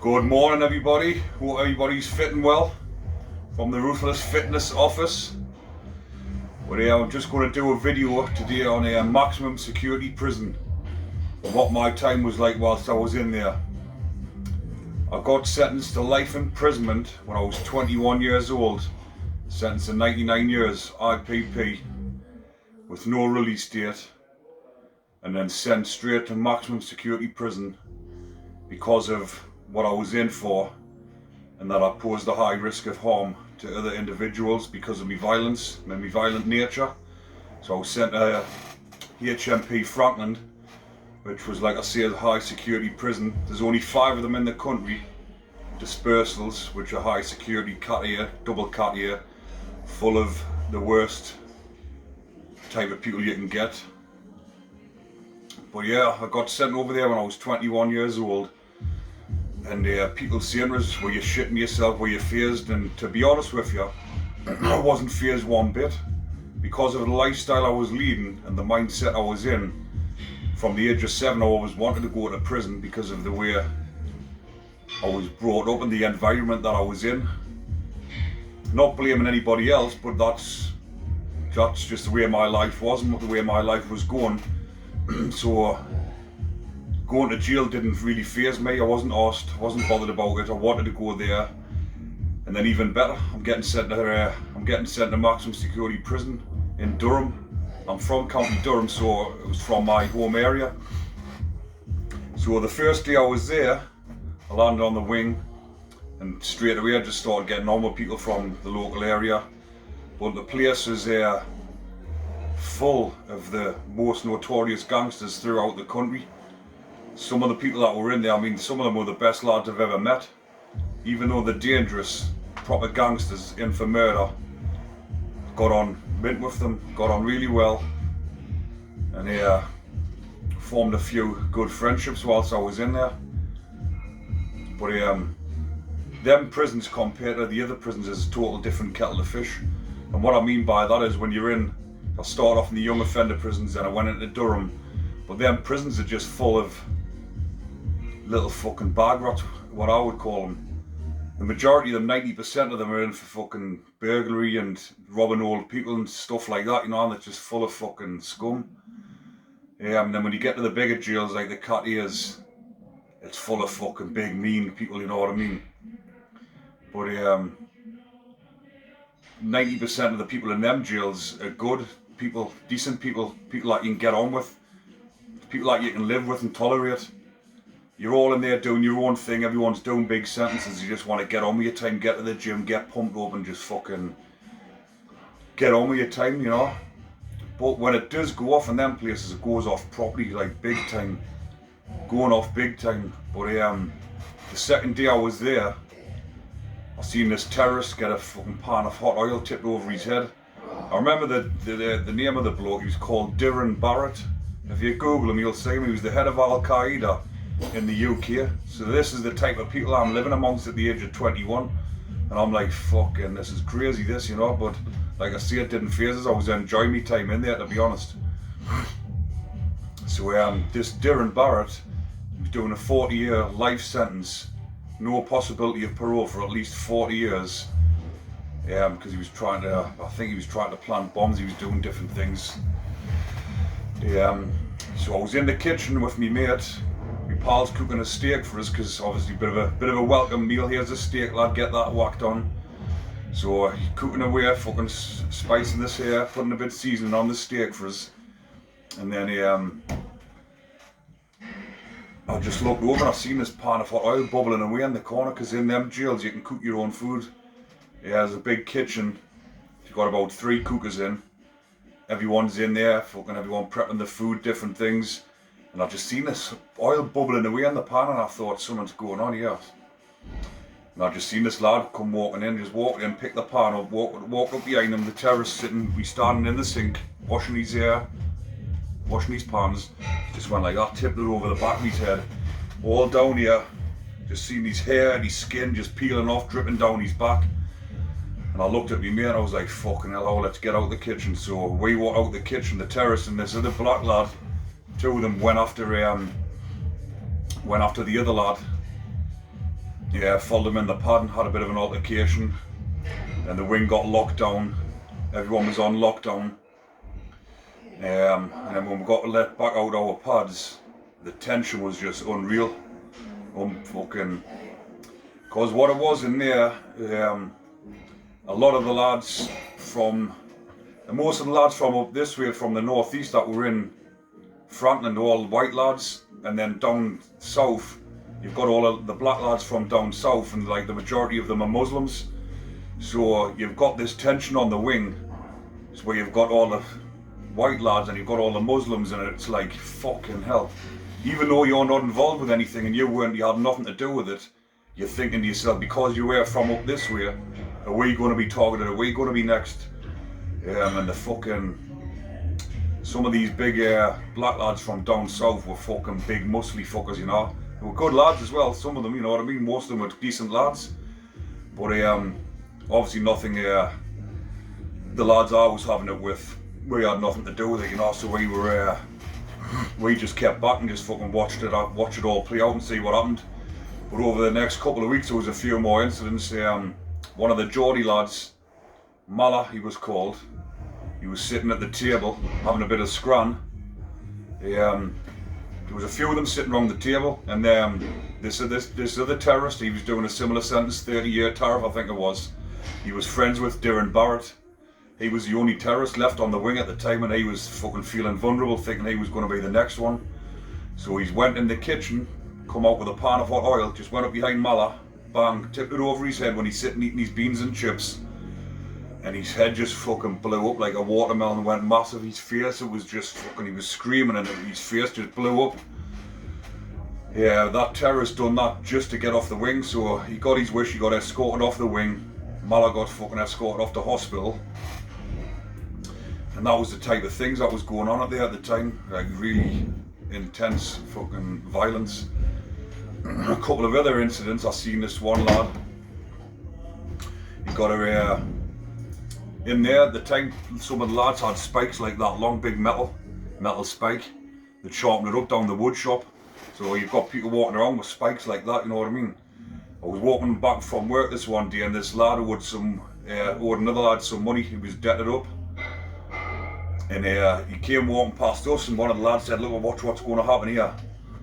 Good morning everybody, hope everybody's fitting well from the Ruthless Fitness office. But I'm just going to do a video today on a maximum security prison and what my time was like whilst I was in there. I got sentenced to life imprisonment when I was 21 years old, sentenced to 99 years IPP with no release date, and then sent straight to maximum security prison because of what I was in for, and that I posed a high risk of harm to other individuals because of my violence and my violent nature. So I was sent to HMP Franklin, which was, like I say, a high security prison. There's only 5 of them in the country, dispersals, which are high security cat here, double cat here, full of the worst type of people you can get. But yeah, I got sent over there when I was 21 years old. And people saying to us, were you shitting yourself, were you phased? And to be honest with you, I wasn't phased one bit. Because of the lifestyle I was leading and the mindset I was in, from the age of 7 I always wanted to go to prison because of the way I was brought up and the environment that I was in. Not blaming anybody else, but that's just the way my life was and the way my life was going. So going to jail didn't really faze me. I wasn't asked, I wasn't bothered about it. I wanted to go there, and then even better, I'm getting sent to maximum security prison in Durham. I'm from County Durham, so it was from my home area. So the first day I was there, I landed on the wing, and straight away I just started getting on with people from the local area. But the place is full of the most notorious gangsters throughout the country. Some of the people that were in there, I mean, some of them were the best lads I've ever met. Even though they're dangerous, proper gangsters in for murder, got on mint with them, got on really well, and formed a few good friendships whilst I was in there. But them prisons compared to the other prisons is a total different kettle of fish. And what I mean by that is when you're in, I started off in the young offender prisons and I went into Durham, but them prisons are just full of little fucking bag rats, what I would call them. The majority of them, 90% of them, are in for fucking burglary and robbing old people and stuff like that, you know, and it's just full of fucking scum. And then when you get to the bigger jails like the cat ears, it's full of fucking big mean people, you know what I mean. But 90% of the people in them jails are good people, decent people, people that you can get on with, people that you can live with and tolerate. You're all in there doing your own thing, everyone's doing big sentences, you just want to get on with your time, get to the gym, get pumped up and just fucking get on with your time, you know. But when it does go off in them places, it goes off properly, like big time, going off big time. But the second day I was there, I seen this terrorist get a fucking pan of hot oil tipped over his head. I remember the name of the bloke, he was called Darren Barrett. If you Google him, you'll see him, he was the head of Al-Qaeda in the UK. So this is the type of people I'm living amongst at the age of 21. And I'm like, fucking, this is crazy, this, you know. But like I say, it didn't faze us. I was enjoying my time in there, to be honest. So this Darren Barrett was doing a 40-year life sentence, no possibility of parole for at least 40 years. Because he was trying to, I think he was trying to plant bombs, he was doing different things. So I was in the kitchen with me mate. My pal's cooking a steak for us, because obviously a bit of a welcome meal. Here's a steak, lad, get that whacked on. So he's cooking away, fucking spicing this here, putting a bit of seasoning on the steak for us. And then I just looked over and I seen this pan of hot oil bubbling away in the corner, because in them jails you can cook your own food. There's a big kitchen, you've got about 3 cookers in. Everyone's in there, fucking everyone prepping the food, different things. And I just seen this oil bubbling away in the pan and I thought something's going on here. And I just seen this lad come walking in, just walk in, pick the pan up, walk up behind him, the terrorist sitting, we standing in the sink, washing his hair, washing his pans. Just went like that, tipped it over the back of his head, all down here. Just seen his hair and his skin just peeling off, dripping down his back. And I looked at me mate and I was like, fucking hell, oh, let's get out the kitchen. So we walked out the kitchen, the terrorist and this other black lad, 2 of them went after the other lad. Yeah, followed him in the pad and had a bit of an altercation. Then the wing got locked down. Everyone was on lockdown. And then when we got let back out our pads, the tension was just unreal. Fucking. Because what it was in there, a lot of the lads from, most of the lads from up this way, from the northeast that were in Franklin, all white lads, and then down south, you've got all of the black lads from down south, and like the majority of them are Muslims. So you've got this tension on the wing, it's where you've got all the white lads and you've got all the Muslims, and it's like fucking hell. Even though you're not involved with anything and you had nothing to do with it, you're thinking to yourself, because you were from up this way, are we going to be targeted? Are we going to be next? And the fucking, some of these big black lads from down south were fucking big muscly fuckers, you know. They were good lads as well, some of them, you know what I mean. Most of them were decent lads, but obviously nothing. The lads I was having it with, we had nothing to do with it, you know. So we just kept back and just fucking watched it all play out and see what happened. But over the next couple of weeks there was a few more incidents. One of the Geordie lads, Mala he was called, he was sitting at the table having a bit of scran. There was a few of them sitting around the table, and this other terrorist, he was doing a similar sentence, 30-year tariff I think it was. He was friends with Darren Barrett. He was the only terrorist left on the wing at the time, and he was fucking feeling vulnerable, thinking he was going to be the next one. So he went in the kitchen, come out with a pan of hot oil, just went up behind Mala, bang, tipped it over his head when he's sitting eating his beans and chips, and his head just fucking blew up like a watermelon, went massive. His face, it was just fucking, he was screaming and his face just blew up. Yeah, that terrorist done that just to get off the wing, so he got his wish, he got escorted off the wing. Mala got fucking escorted off to hospital. And that was the type of things that was going on there at the time, like really intense fucking violence. A couple of other incidents, I seen this one lad, he got in there at the time, some of the lads had spikes like that, long big metal spike, that sharpened it up down the wood shop. So you've got people walking around with spikes like that, you know what I mean? I was walking back from work this one day, and this lad owed another lad some money. He was debted up, and he came walking past us, and one of the lads said, "Look, watch what's going to happen here."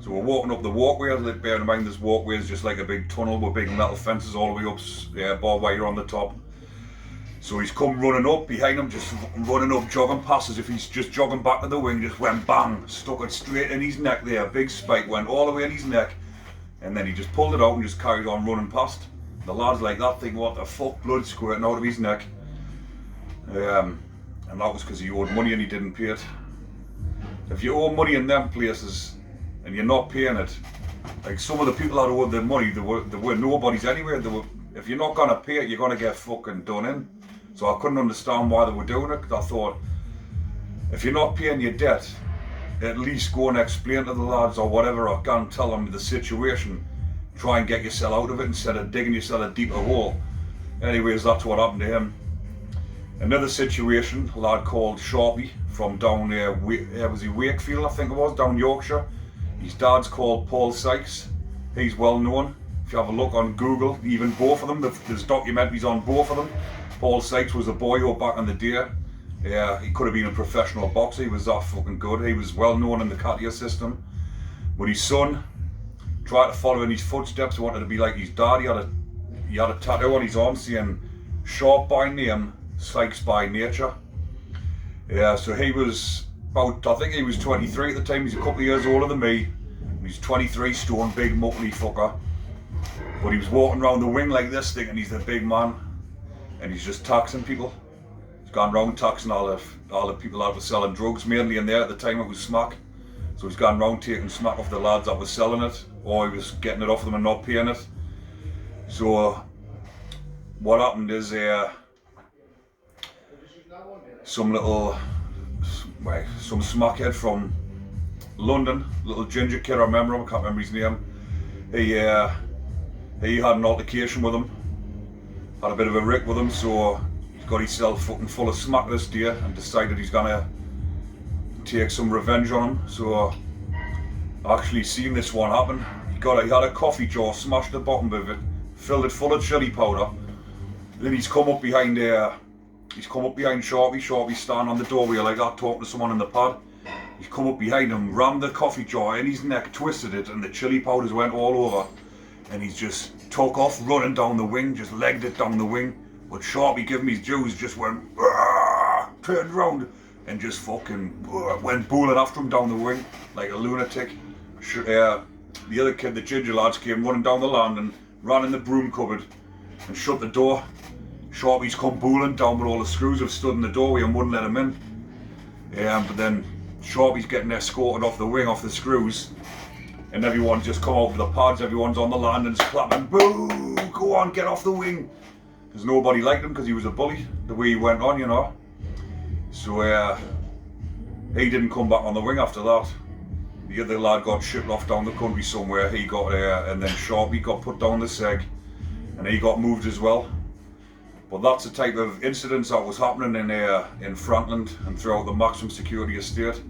So we're walking up the walkway. Bear in mind, this walkway is just like a big tunnel with big metal fences all the way up, barbed wire on the top. So he's come running up behind him, just running up, jogging past as if he's just jogging back to the wing, just went bang, stuck it straight in his neck there. Big spike went all the way in his neck, and then he just pulled it out and just carried on running past. The lad's like that thing, what the fuck, blood squirting out of his neck. And that was because he owed money and he didn't pay it. If you owe money in them places and you're not paying it, like some of the people that owed the money, they were nobodies anyway. If you're not gonna pay it, you're gonna get fucking done in. So I couldn't understand why they were doing it, because I thought, if you're not paying your debt, at least go and explain to the lads or whatever, or go and tell them the situation. Try and get yourself out of it instead of digging yourself a deeper hole. Anyways, that's what happened to him. Another situation, a lad called Sharpie from down there, was he Wakefield, I think it was, down Yorkshire. His dad's called Paul Sykes. He's well known. If you have a look on Google, even both of them, there's documentaries on both of them. Paul Sykes was a boyo back in the day. Yeah, he could have been a professional boxer, he was that fucking good. He was well known in the Katia system. But his son tried to follow in his footsteps, wanted to be like his dad. He had a tattoo on his arm saying, "Sharp by name, Sykes by nature." Yeah, so he was about, I think he was 23 at the time. He's a couple of years older than me. He's 23 stone, big muckly fucker. But he was walking around the wing like this, thinking he's the big man. And he's just taxing people. He's gone around taxing all the people that were selling drugs, mainly in there at the time it was smack. So he's gone around taking smack off the lads that were selling it, or he was getting it off them and not paying it. So what happened is some smackhead from London, little ginger kid, I remember him, I can't remember his name. He had an altercation with him, had a bit of a rick with him, so he's got himself fucking full of smack this day and decided he's gonna take some revenge on him. So I actually seen this one happen. He had a coffee jar, smashed the bottom of it, filled it full of chili powder. Then he's come up behind Sharpie. Sharpie's standing on the doorway like that, talking to someone in the pad. He's come up behind him, rammed the coffee jar in his neck, twisted it, and the chili powders went all over. And he's just took off running down the wing, just legged it down the wing. But Sharpie, giving his dues, just went, turned round, and just fucking went bowling after him down the wing like a lunatic. The other kid, the ginger lads, came running down the land and ran in the broom cupboard and shut the door. Sharpie's come bowling down, but all the screws have stood in the doorway and wouldn't let him in. But then Sharpie's getting escorted off the wing, off the screws, and everyone's just come over the pads, everyone's on the landings clapping, boo, go on, get off the wing. Because nobody liked him because he was a bully, the way he went on, you know. So he didn't come back on the wing after that. The other lad got shipped off down the country somewhere, he got and then Sharpie got put down the seg, and he got moved as well. But that's the type of incidents that was happening in Frankland and throughout the maximum security estate.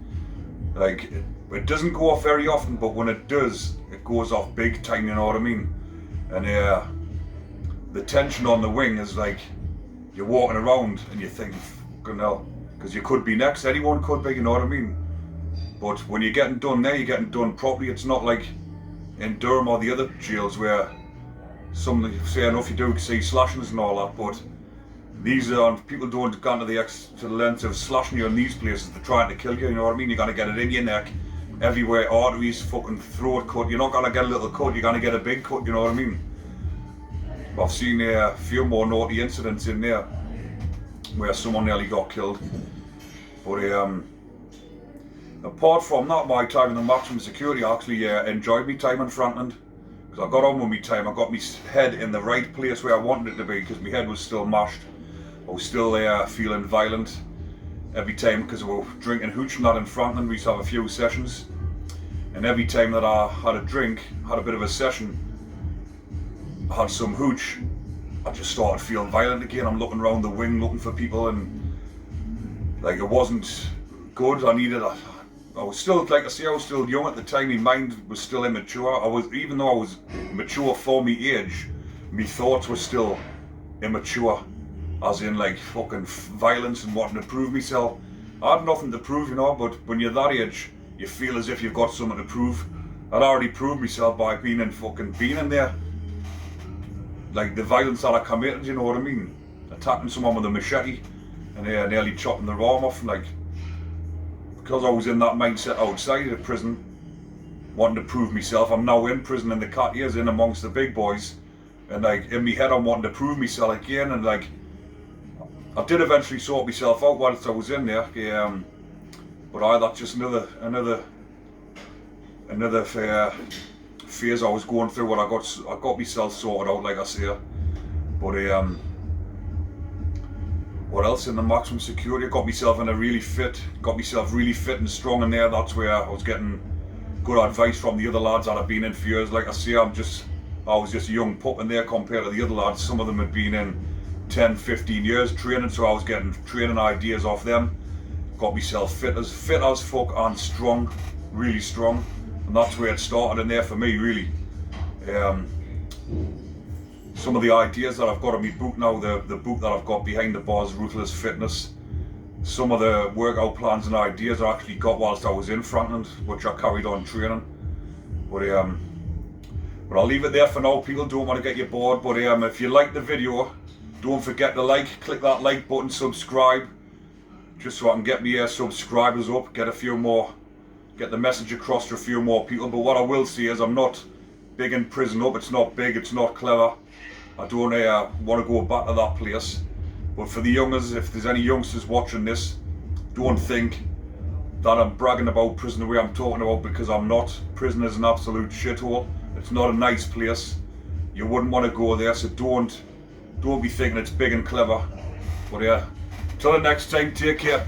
Like, it doesn't go off very often, but when it does, it goes off big time, you know what I mean? And the tension on the wing is like, you're walking around and you think, fucking hell, because you could be next, anyone could be, you know what I mean? But when you're getting done there, you're getting done properly. It's not like in Durham or the other jails where something, say enough, you do see slashings and all that, but these people don't go to the length of slashing you in these places. They're trying to kill you, you know what I mean? You're gonna get it in your neck, everywhere, arteries, fucking throat cut. You're not gonna get a little cut, you're gonna get a big cut, you know what I mean? I've seen a few more naughty incidents in there where someone nearly got killed. But apart from that, my time in the maximum security, I actually enjoyed my time in Frankland. Because I got on with my time, I got my head in the right place where I wanted it to be, because my head was still mashed. I was still feeling violent every time, because we were drinking hooch and that in Frankland. We used to have a few sessions, and every time that I had a drink, had a bit of a session, I had some hooch, I just started feeling violent again. I'm looking around the wing looking for people, and like, it wasn't good. I was still, like I say, I was still young at the time. My mind was still immature. Even though I was mature for my age, my thoughts were still immature, as in like fucking violence and wanting to prove myself. I had nothing to prove, you know, but when you're that age, you feel as if you've got something to prove. I'd already proved myself by being in there. Like the violence that I committed, you know what I mean? Attacking someone with a machete and nearly chopping their arm off, like, because I was in that mindset outside of prison, wanting to prove myself. I'm now in prison in the cat years, in amongst the big boys, and like in my head I'm wanting to prove myself again, and like I did eventually sort myself out whilst I was in there, but that's just another phase I was going through when I got myself sorted out, like I say. But what else in the maximum security? I got myself really fit and strong in there. That's where I was getting good advice from the other lads that have been in for years. Like I say, I was just a young pup in there compared to the other lads. Some of them had been in 10, 15 years training, so I was getting training ideas off them. Got myself fit as fuck and strong, really strong. And that's where it started in there for me, really. Some of the ideas that I've got on my book now, the book that I've got behind the bars, Ruthless Fitness, some of the workout plans and ideas I actually got whilst I was in Frankland, which I carried on training. But I'll leave it there for now. People don't want to get you bored, but if you like the video, don't forget to click that like button, subscribe, just so I can get me subscribers up, get the message across to a few more people. But what I will say is I'm not big in prison up. It's not big, it's not clever. I don't want to go back to that place. But for the youngers, if there's any youngsters watching this, don't think that I'm bragging about prison the way I'm talking about, because I'm not. Prison is an absolute shithole. It's not a nice place. You wouldn't want to go there, so don't be thinking it's big and clever. But till the next time, take care.